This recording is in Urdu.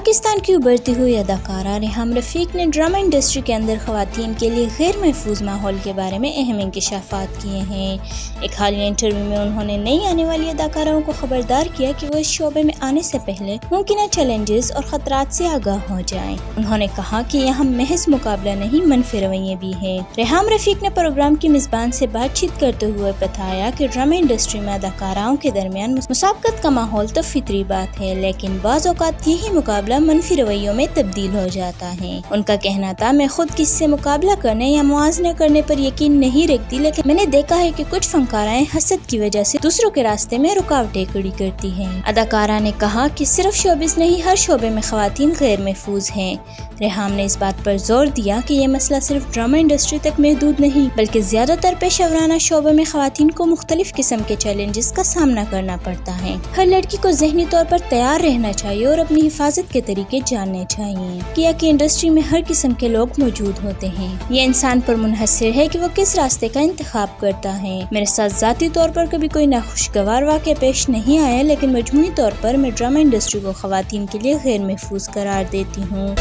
پاکستان کی ابھرتی ہوئی اداکارہ ریحام رفیق نے ڈرامہ انڈسٹری کے اندر خواتین کے لیے غیر محفوظ ماحول کے بارے میں اہم انکشافات کیے ہیں۔ ایک حالیہ انٹرویو میں انہوں نے نئی آنے والی اداکاروں کو خبردار کیا کہ وہ اس شعبے میں آنے سے پہلے ممکنہ چیلنجز اور خطرات سے آگاہ ہو جائیں۔ انہوں نے کہا کہ یہاں محض مقابلہ نہیں، منفی رویے بھی ہیں۔ ریحام رفیق نے پروگرام کی میزبان سے بات چیت کرتے ہوئے بتایا کہ ڈرامہ انڈسٹری میں اداکاراؤں کے درمیان مسابقت کا ماحول تو فطری بات ہے، لیکن بعض اوقات یہی مقابلہ منفی رویوں میں تبدیل ہو جاتا ہے۔ ان کا کہنا تھا، میں خود کسی سے مقابلہ کرنے یا موازنہ کرنے پر یقین نہیں رکھتی، لیکن میں نے دیکھا ہے کہ کچھ فنکارائیں حسد کی وجہ سے دوسروں کے راستے میں رکاوٹیں کھڑی کرتی ہیں۔ اداکارہ نے کہا کہ صرف شوبز نہیں، ہر شعبے میں خواتین غیر محفوظ ہیں۔ ریحام نے اس بات پر زور دیا کہ یہ مسئلہ صرف ڈرامہ انڈسٹری تک محدود نہیں، بلکہ زیادہ تر پیشہ ورانہ شعبوں میں خواتین کو مختلف قسم کے چیلنجز کا سامنا کرنا پڑتا ہے۔ ہر لڑکی کو ذہنی طور پر تیار رہنا چاہیے اور اپنی حفاظت کے طریقے جاننے چاہیے، کہ انڈسٹری میں ہر قسم کے لوگ موجود ہوتے ہیں۔ یہ انسان پر منحصر ہے کہ وہ کس راستے کا انتخاب کرتا ہے۔ میرے ساتھ ذاتی طور پر کبھی کوئی ناخوشگوار واقعہ پیش نہیں آیا، لیکن مجموعی طور پر میں ڈرامہ انڈسٹری کو خواتین کے لیے غیر محفوظ قرار دیتی ہوں۔